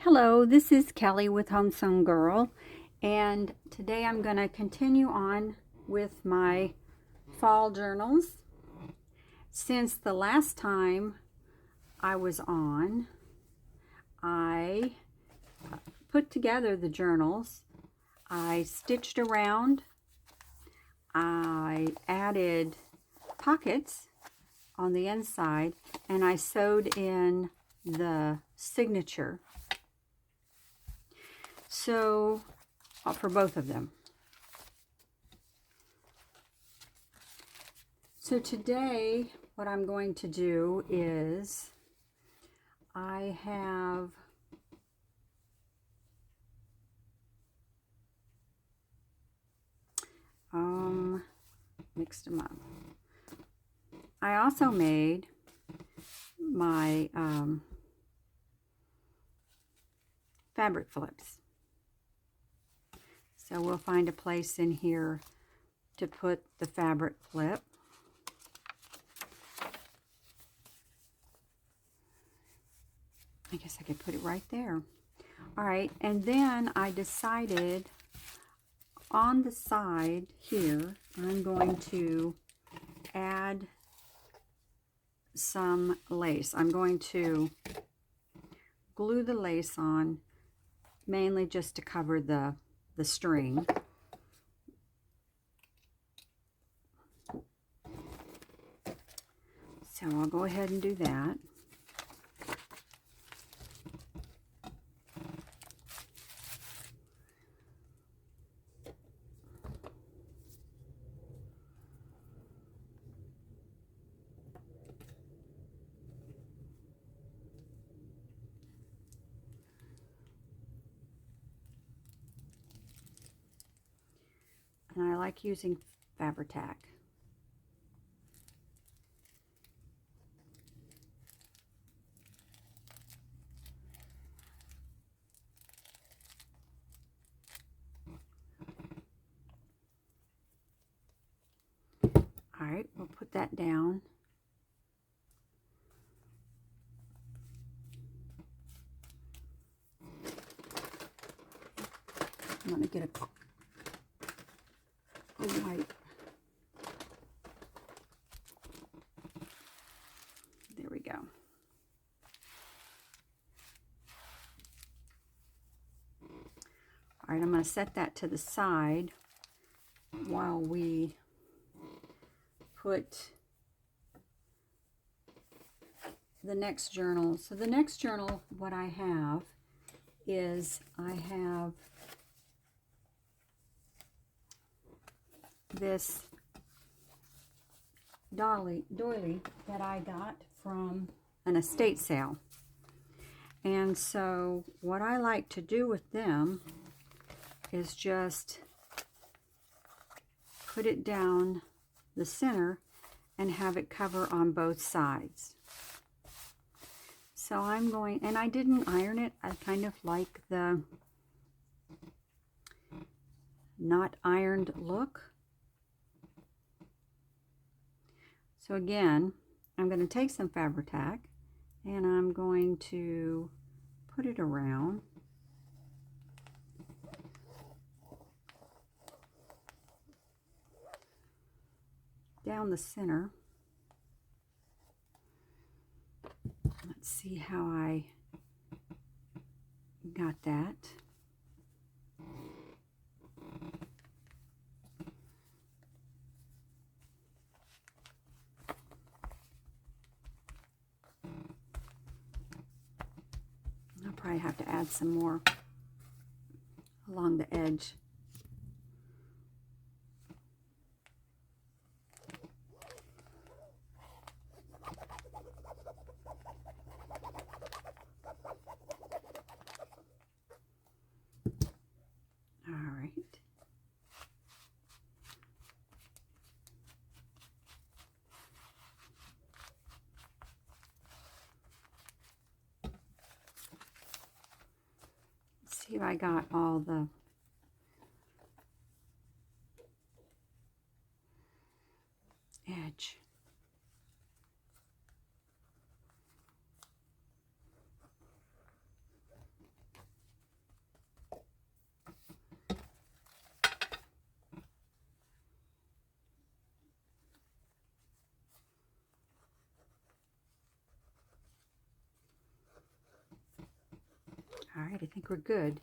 Hello, this is Kelly with Homesewn Girl, and today I'm going to continue on with my fall journals. Since the last time I was on, I put together the journals. I stitched around, I added pockets on the inside, and I sewed in the signature. So, for both of them. So today, what I'm going to do is, I have mixed them up. I also made my fabric flips. So we'll find a place in here to put the fabric flip. I guess I could put it right there. All right, and then I decided on the side here, I'm going to add some lace. I'm going to glue the lace on, mainly just to cover the string. So I'll go ahead and do that. And I like using Fabri-Tac. All right, we'll put that down. I'm going to get a wipe. There we go. All right, I'm going to set that to the side while we put the next journal. So the next journal, what I have is I have this doily that I got from an estate sale. And so what I like to do with them is just put it down the center and have it cover on both sides. So I'm going, and I didn't iron it. I kind of like the not ironed look. So again, I'm going to take some Fabri-Tac and I'm going to put it around. Down the center. Let's see how I got that. I'll probably have to add some more along the edge. All right. Let's see if I got all the edge. All right, I think we're good.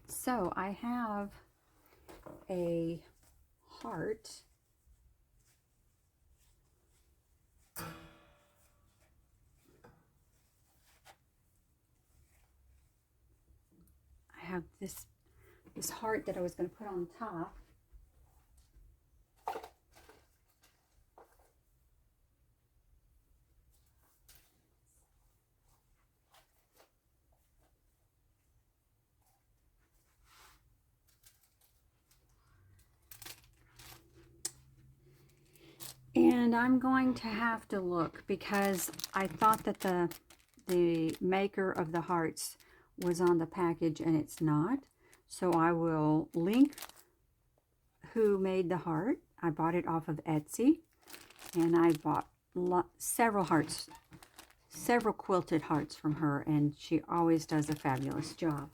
So I have a heart. I have this heart that I was going to put on top. And I'm going to have to look because I thought that the maker of the hearts was on the package and it's not. So I will link who made the heart. I bought it off of Etsy, and I bought several hearts, several quilted hearts from her, and she always does a fabulous job.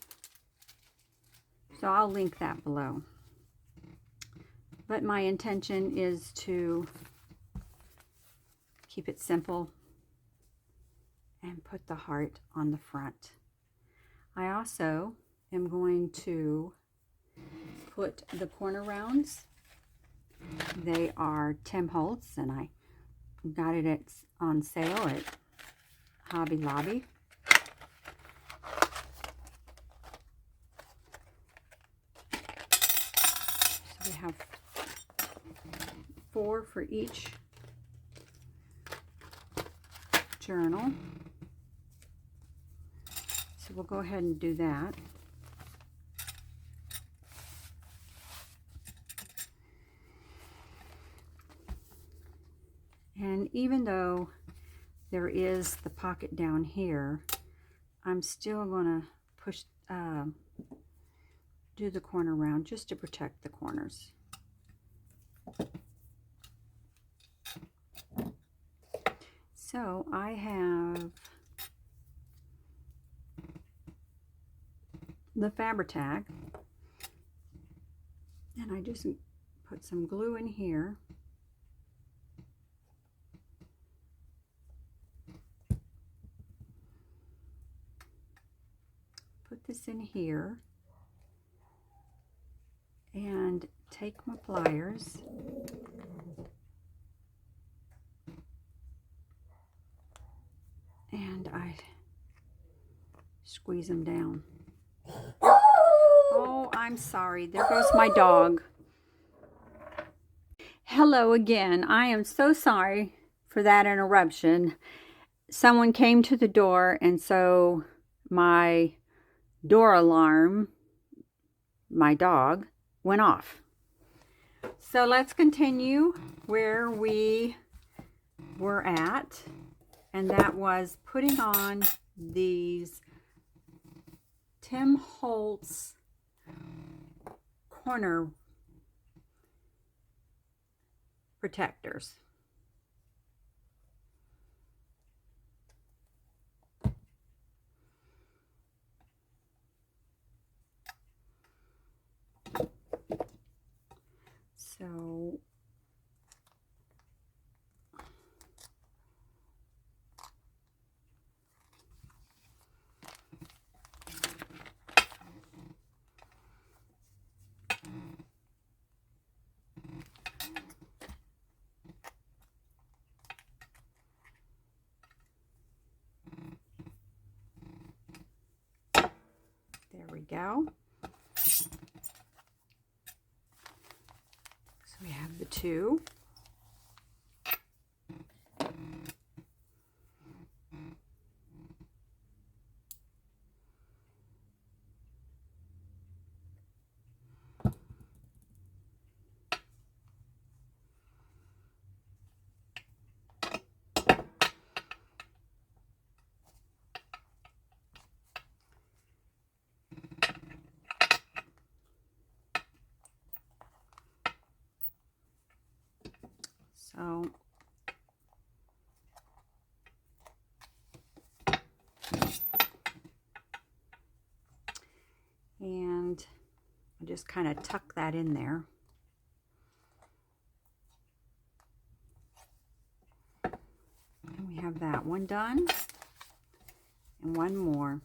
So I'll link that below. But my intention is to keep it simple and put the heart on the front. I also am going to put the corner rounds. They are Tim Holtz, and I got it on sale at Hobby Lobby. So we have 4 for each journal. So we'll go ahead and do that. And even though there is the pocket down here, I'm still going to push, do the corner round just to protect the corners. So I have the Fabri-Tac, and I just put some glue in here. Put this in here and take my pliers and I squeeze them down. Oh, I'm sorry. There goes my dog. Hello again. I am so sorry for that interruption. Someone came to the door, and so my door alarm, my dog, went off. So let's continue where we were at, and that was putting on these Tim Holtz corner protectors. So there we go. So we have the 2. So I'll just kind of tuck that in there. And we have that one done, and one more.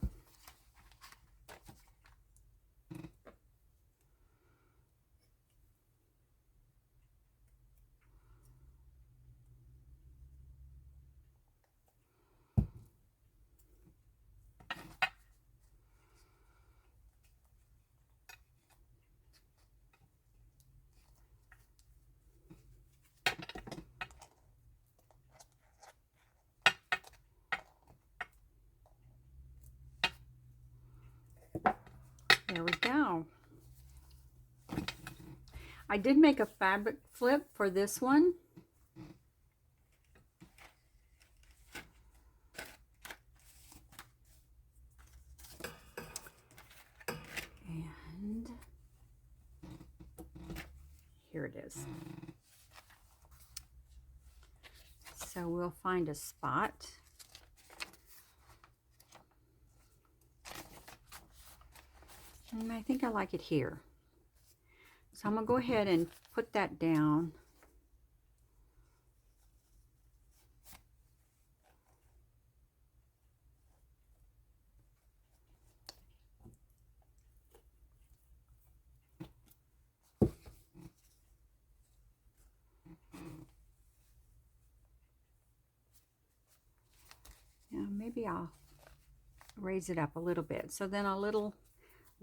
There we go. I did make a fabric flip for this one. And here it is. So we'll find a spot. And I think I like it here. So I'm going to go ahead and put that down. Now maybe I'll raise it up a little bit so then a little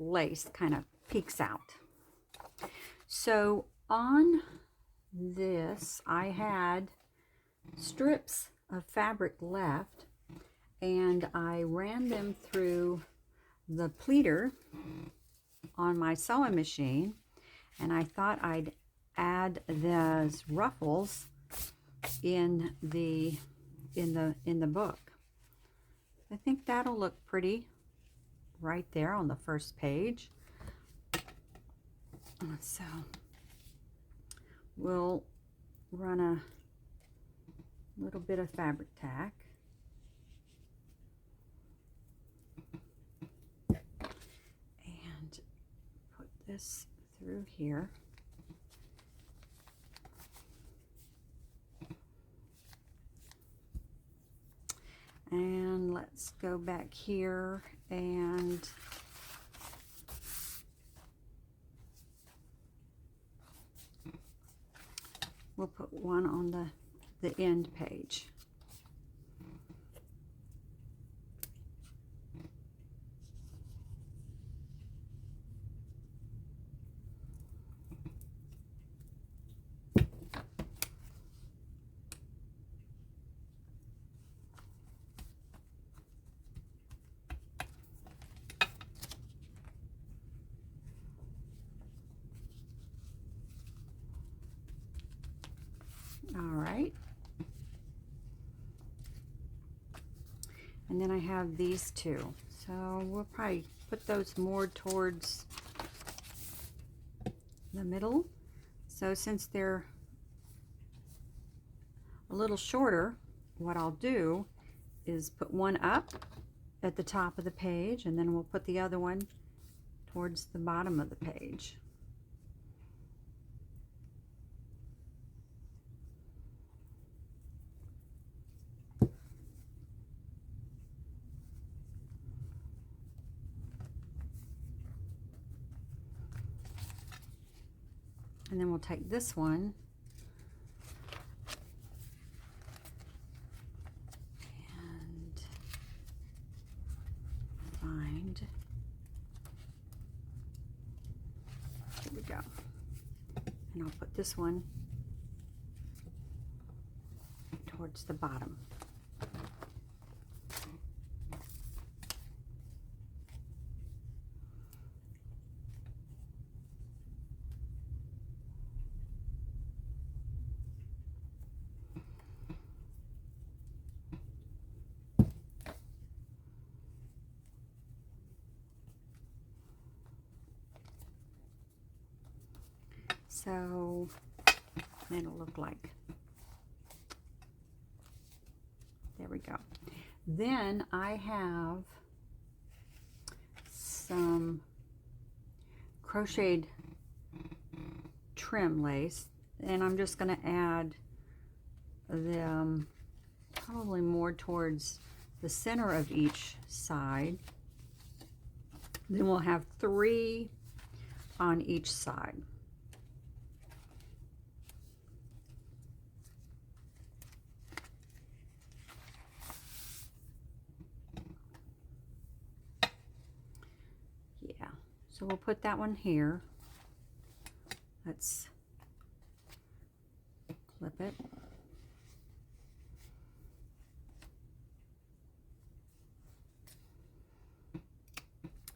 lace kind of peeks out. So on this I had strips of fabric left, and I ran them through the pleater on my sewing machine, and I thought I'd add those ruffles in the book. I think that'll look pretty right there on the first page. So we'll run a little bit of fabric tack. And put this through here. And let's go back here and we'll put one on the end page. All right. And then I have these two. So we'll probably put those more towards the middle. So since they're a little shorter, what I'll do is put one up at the top of the page, and then we'll put the other one towards the bottom of the page. And then we'll take this one and find, here we go. And I'll put this one towards the bottom. So it'll look like, there we go. Then I have some crocheted trim lace, and I'm just going to add them probably more towards the center of each side. Then we'll have 3 on each side. Yeah, so we'll put that one here. Let's clip it.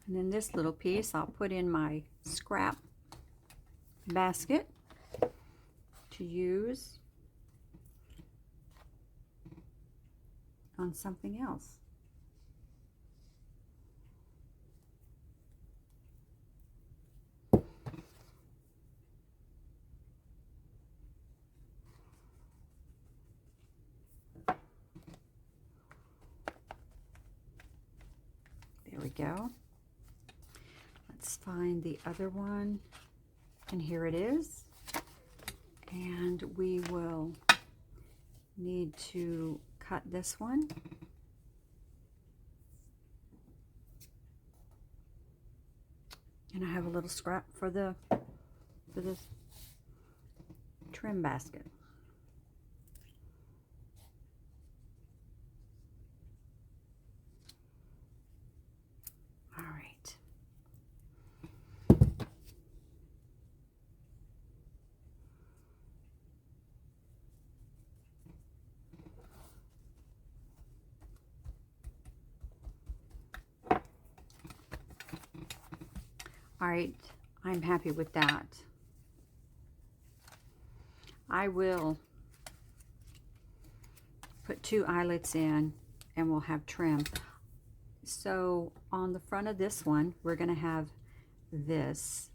And then this little piece I'll put in my scrap basket to use on something else. There we go. Let's find the other one, and here it is. And we will need to cut this one. And I have a little scrap for the trim basket. All right. All right, I'm happy with that. I will put 2 eyelets in and we'll have trim. So on the front of this one, we're going to have this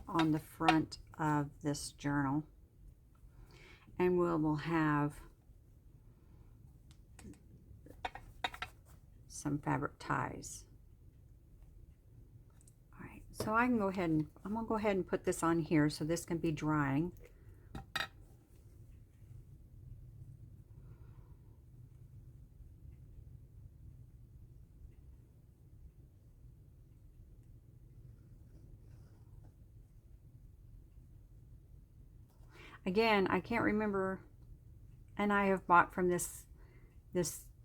on the front of this journal. And we'll have some fabric ties. So I can go ahead and, I'm going to go ahead and put this on here so this can be drying. Again, I can't remember, and I have bought from this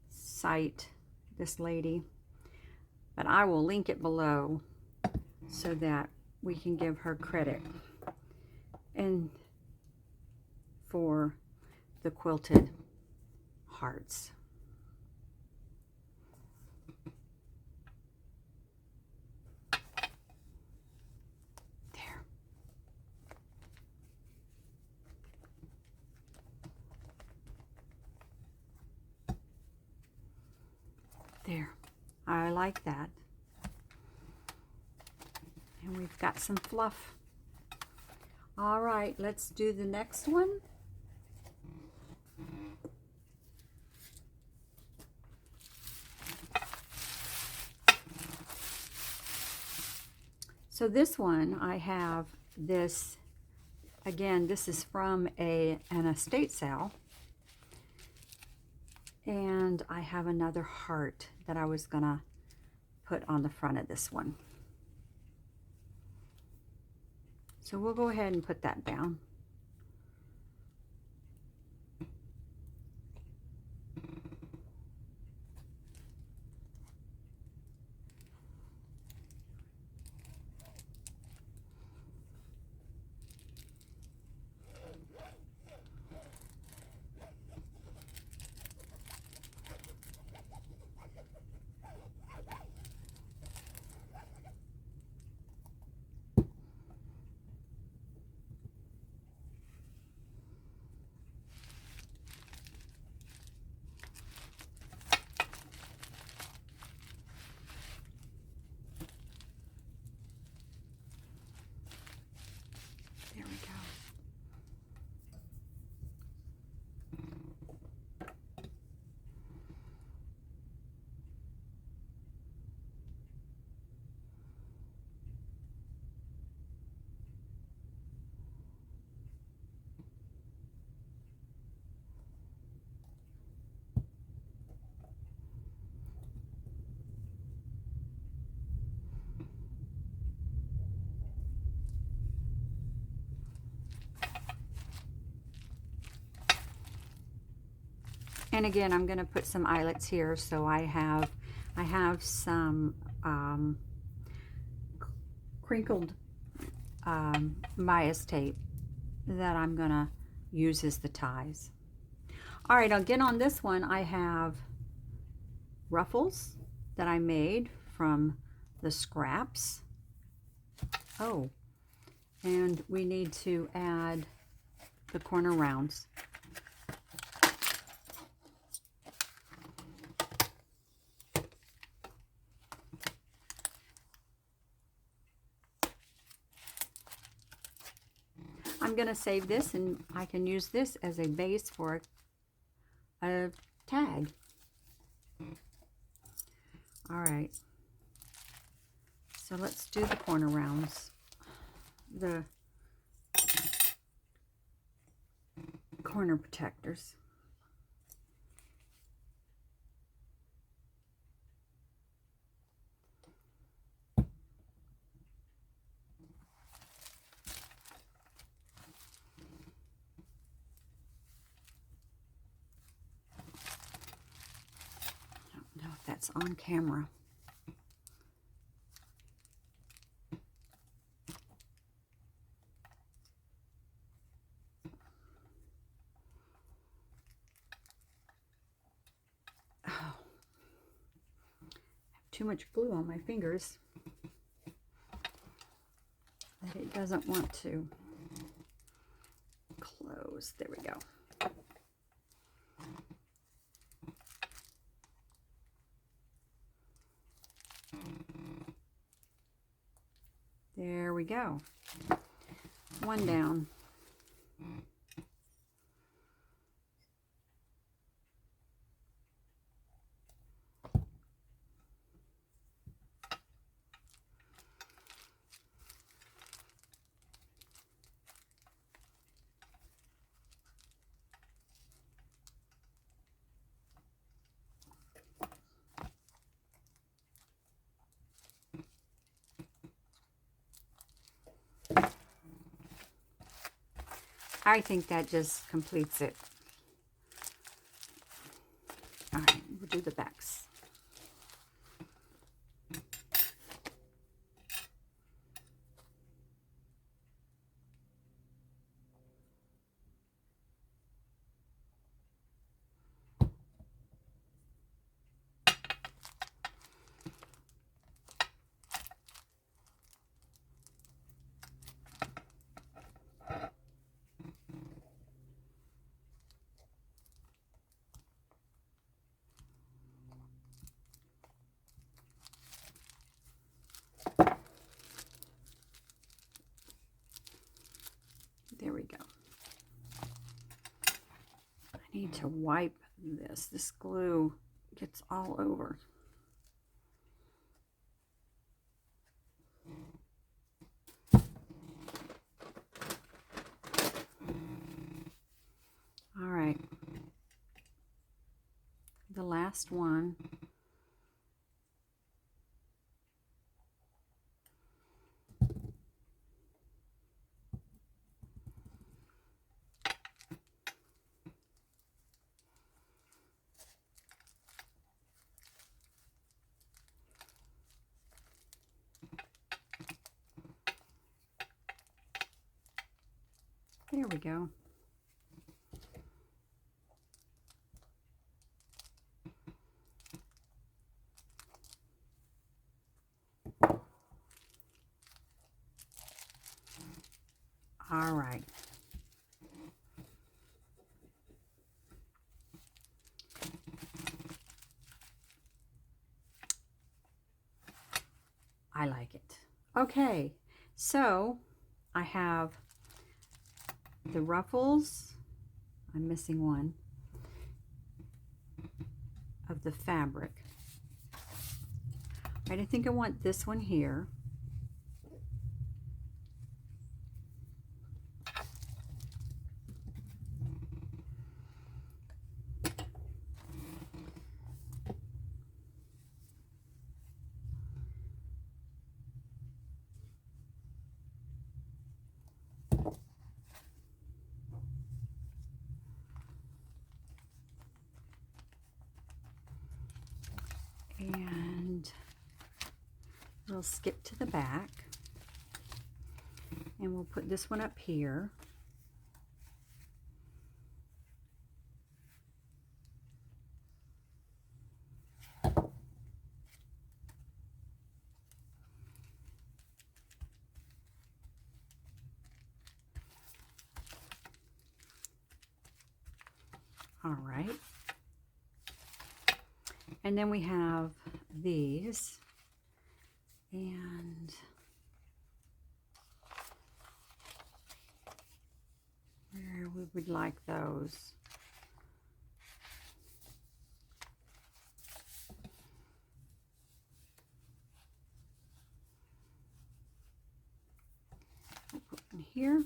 site, this lady, but I will link it below so that we can give her credit and for the quilted hearts. There. There. I like that. And we've got some fluff. All right, let's do the next one. So this one, I have this, again, this is from an estate sale. And I have another heart that I was gonna put on the front of this one. So we'll go ahead and put that down. And again, I'm going to put some eyelets here. So I have some crinkled bias tape that I'm going to use as the ties. All right, again on this one, I have ruffles that I made from the scraps. Oh, and we need to add the corner rounds. I'm going to save this, and I can use this as a base for a tag. All right, so let's do the corner rounds. The corner protectors. I don't know if that's on camera. Too much glue on my fingers that it doesn't want to close. There we go. There we go. One down. I think that just completes it. All right, we'll do the backs. There we go. I need to wipe this. This glue gets all over. All right. The last one. There we go. All right. I like it. Okay, so I have the ruffles. I'm missing one of the fabric. Right, I think I want this one here. And we'll skip to the back. And we'll put this one up here. All right. And then we have these. And where we would like those. We'll put one here.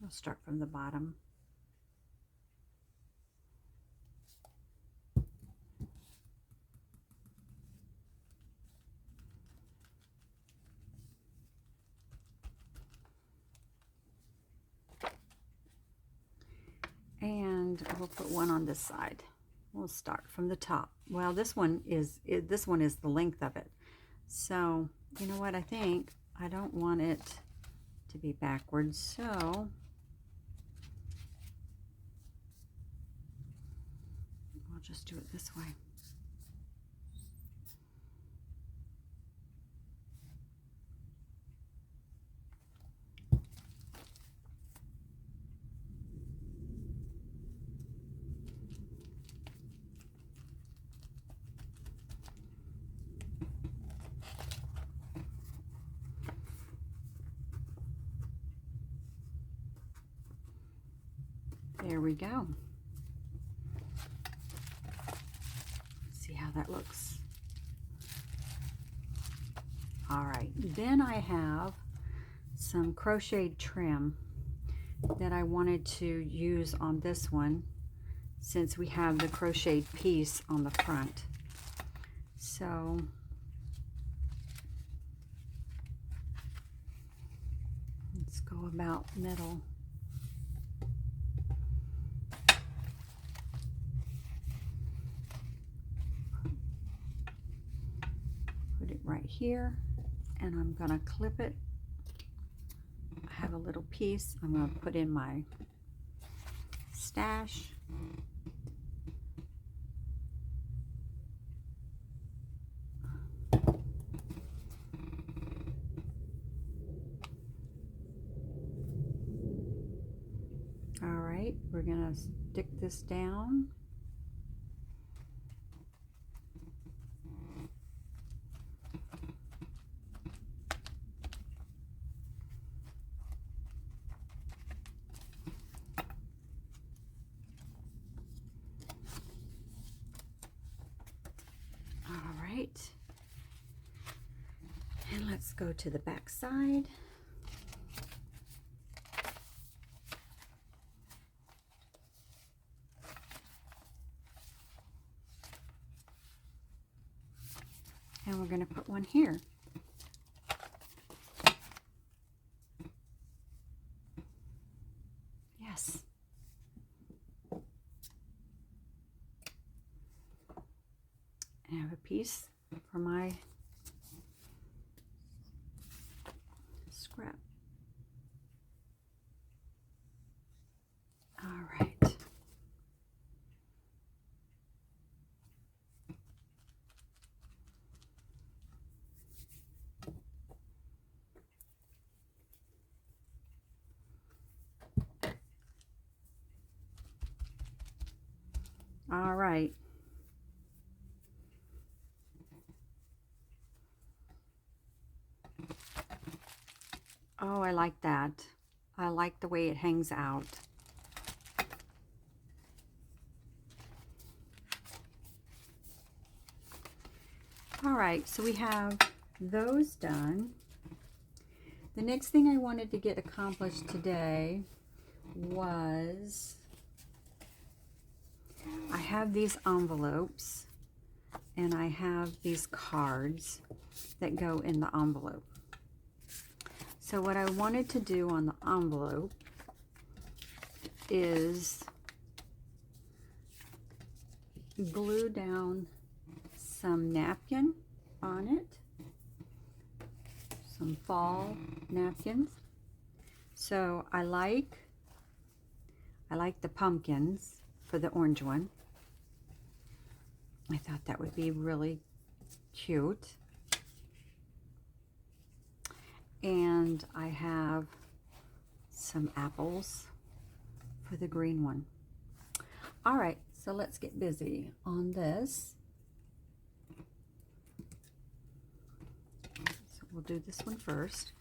I'll start from the bottom. And we'll put one on this side. We'll start from the top. Well, this one is the length of it. So, you know what, I think I don't want it to be backwards, so we'll just do it this way. There we go. See how that looks. All right, then I have some crocheted trim that I wanted to use on this one since we have the crocheted piece on the front. So let's go about middle. Put it right here, and I'm going to clip it. I have a little piece I'm going to put in my stash. All right, we're going to stick this down. And let's go to the back side. And we're going to put one here. Yes. I have a piece for my scrap. All right. All right. Oh, I like that. I like the way it hangs out. All right, so we have those done. The next thing I wanted to get accomplished today was I have these envelopes and I have these cards that go in the envelope. So what I wanted to do on the envelope is glue down some napkin on it, some fall napkins. So I like the pumpkins for the orange one. I thought that would be really cute. And I have some apples for the green one. All right, so let's get busy on this. So we'll do this one first.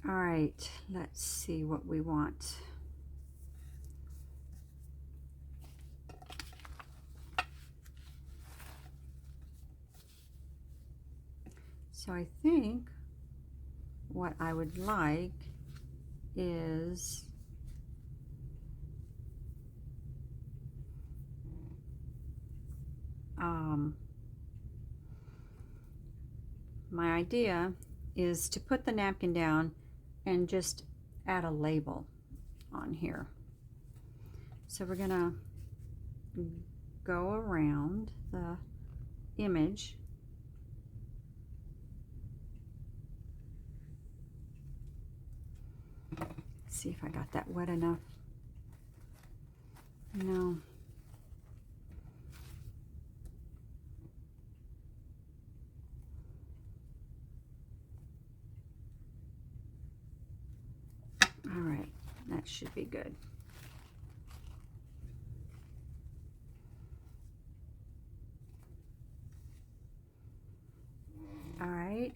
All right, let's see what we want. So I think what I would like is my idea is to put the napkin down and just add a label on here. So we're gonna go around the image. See if I got that wet enough. No. All right, that should be good. All right,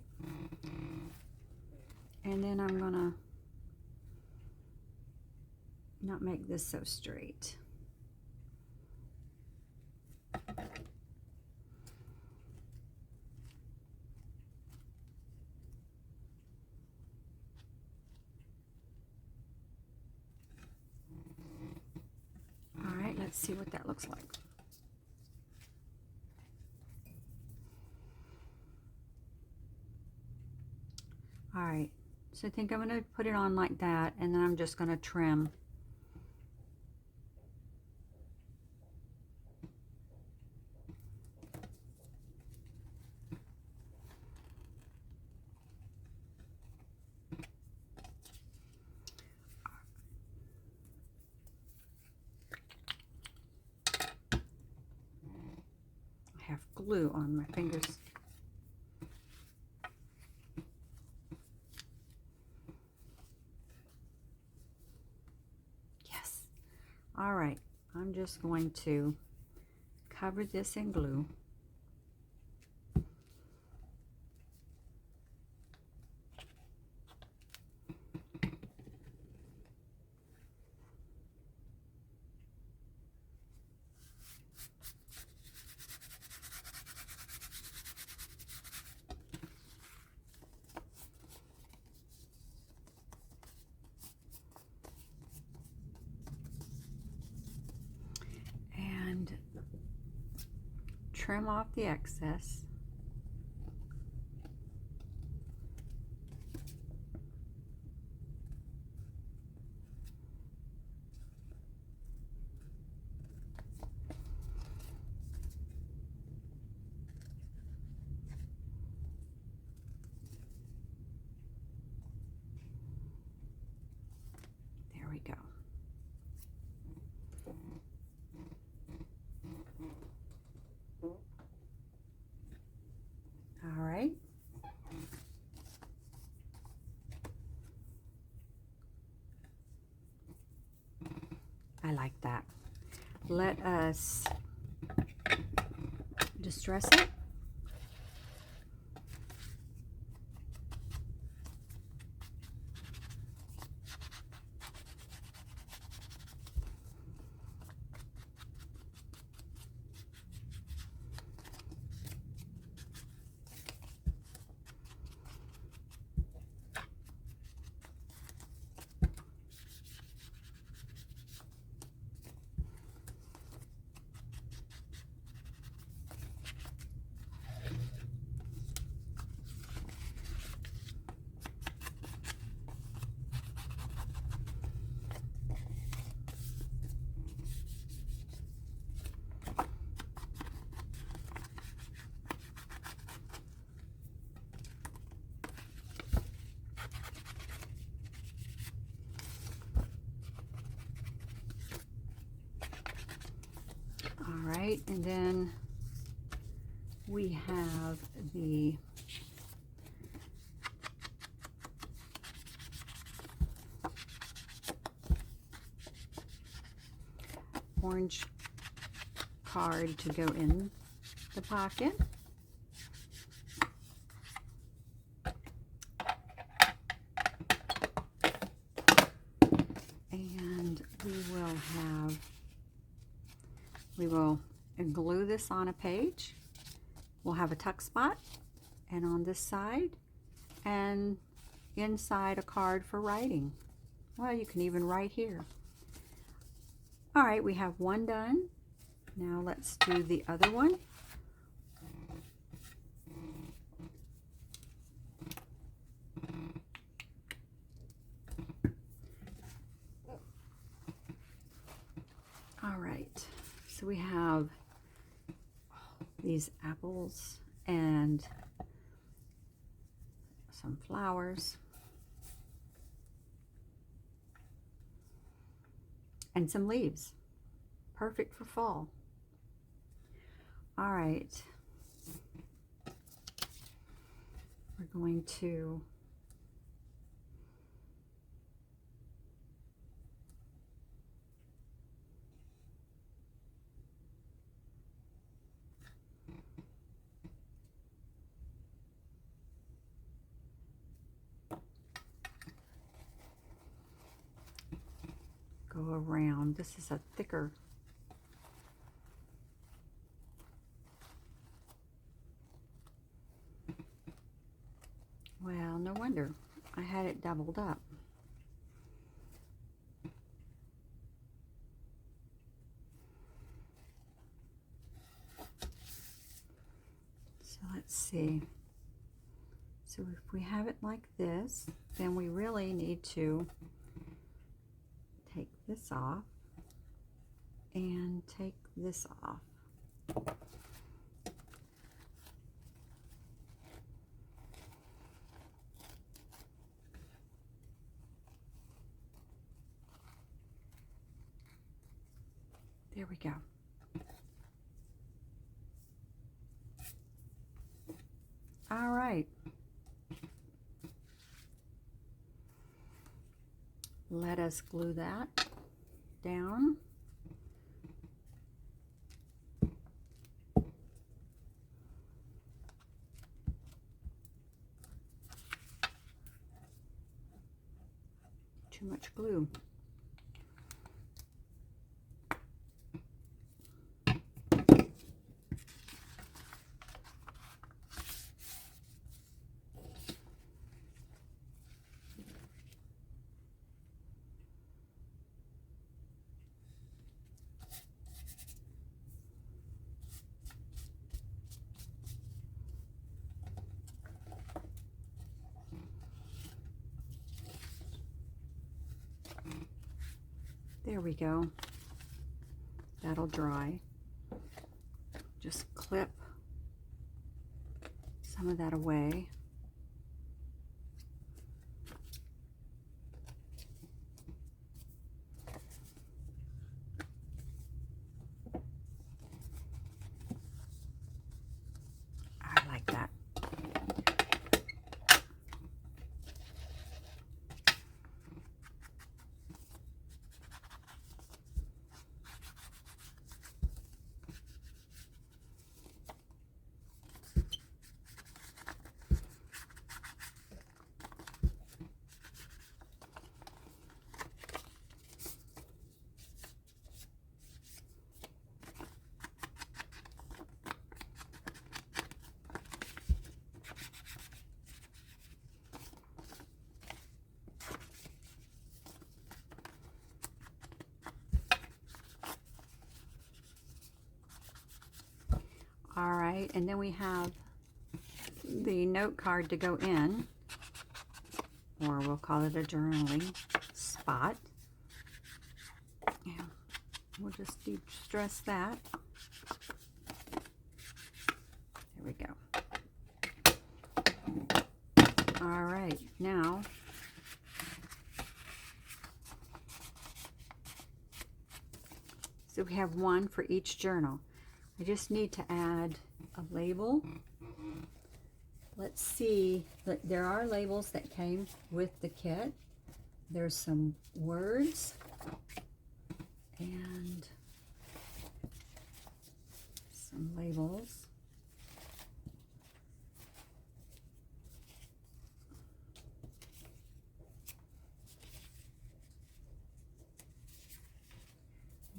and then I'm gonna not make this so straight. All right, let's see what that looks like. All right, so I think I'm gonna put it on like that, and then I'm just gonna trim. I have glue on my fingers. Yes. All right, I'm just going to cover this in glue. And trim off the excess. There we go. All right. I like that. Let us distress it. right, and then we have the orange card to go in the pocket. And we will glue this on a page. We'll have a tuck spot, and on this side, and inside a card for writing. Well, you can even write here. All right, we have one done. Now let's do the other one. All right, so we have these apples and some flowers and some leaves. Perfect for fall. All right, we're going to go around. This is a thicker well, no wonder I had it doubled up. So let's see. So if we have it like this, then we really need to take this off and take this off. There we go. All right. Let us glue that down. Too much glue. There we go. That'll dry. Just clip some of that away. I like that. All right, and then we have the note card to go in, or we'll call it a journaling spot. Yeah, we'll just de-stress that. There we go. All right, now so we have one for each journal. I just need to add a label. Let's see, there are labels that came with the kit. There's some words and some labels.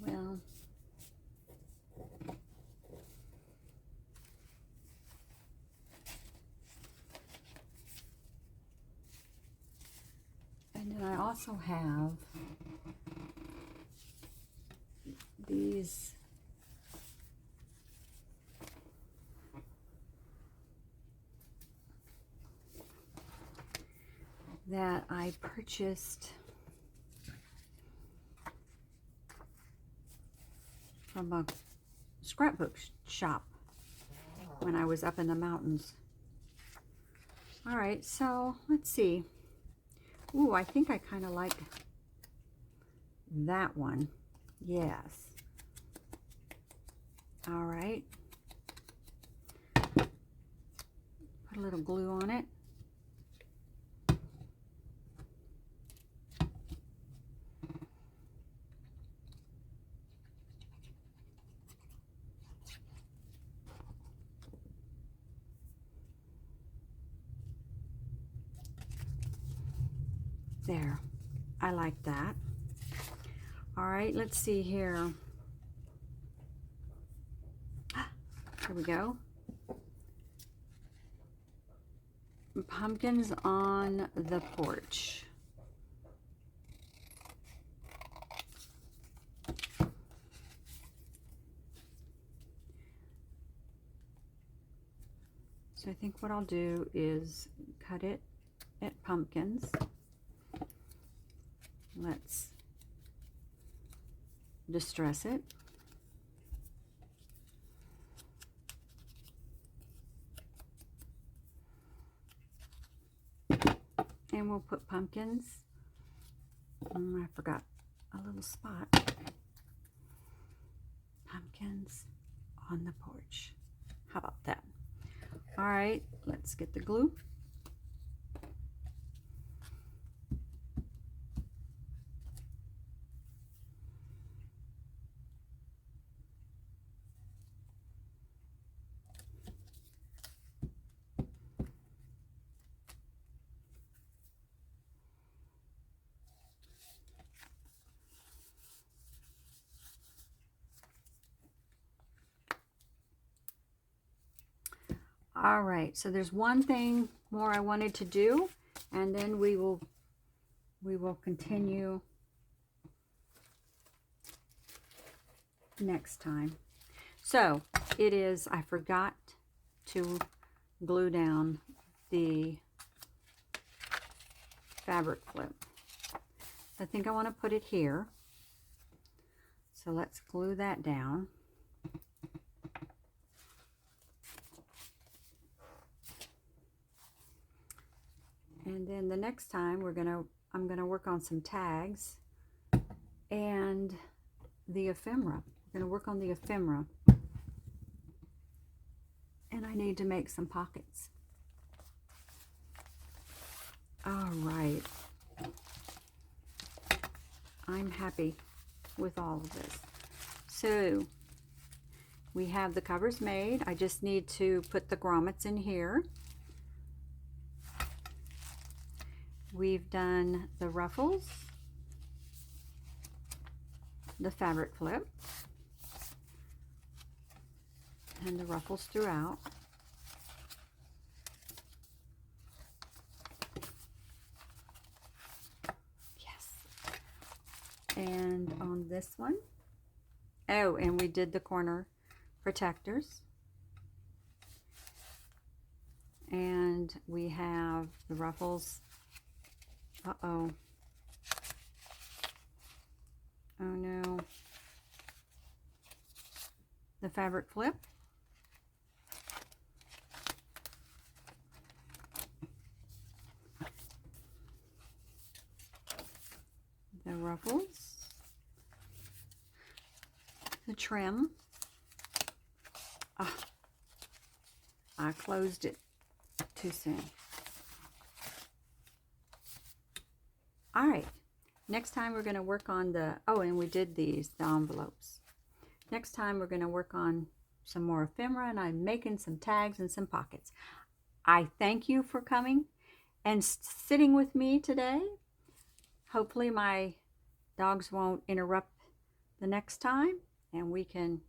Well, and then I also have these that I purchased from a scrapbook shop when I was up in the mountains. All right, so let's see. Ooh, I think I kind of like that one. Yes. All right. Put a little glue on it. There, I like that. All right, let's see here. Here we go. Pumpkins on the porch. So I think what I'll do is cut it at pumpkins. Let's distress it. And we'll put pumpkins. I forgot a little spot. Pumpkins on the porch. How about that? All right, let's get the glue. All right, so there's one thing more I wanted to do, and then we will continue next time. So it is, I forgot to glue down the fabric flip. I think I want to put it here. So let's glue that down. And then the next time I'm gonna work on some tags and the ephemera. We're gonna work on the ephemera. And I need to make some pockets. All right. I'm happy with all of this. So we have the covers made. I just need to put the grommets in here. We've done the ruffles, the fabric flip, and the ruffles throughout. Yes. And on this one, oh, and we did the corner protectors. And we have the ruffles. Uh-oh. Oh no. The fabric flip. The ruffles. The trim. I closed it too soon. All right, next time we're going to work on the, oh, and we did the envelopes. Next time we're going to work on some more ephemera, and I'm making some tags and some pockets. I thank you for coming and sitting with me today. Hopefully my dogs won't interrupt the next time, and we can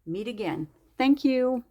meet again. Thank you.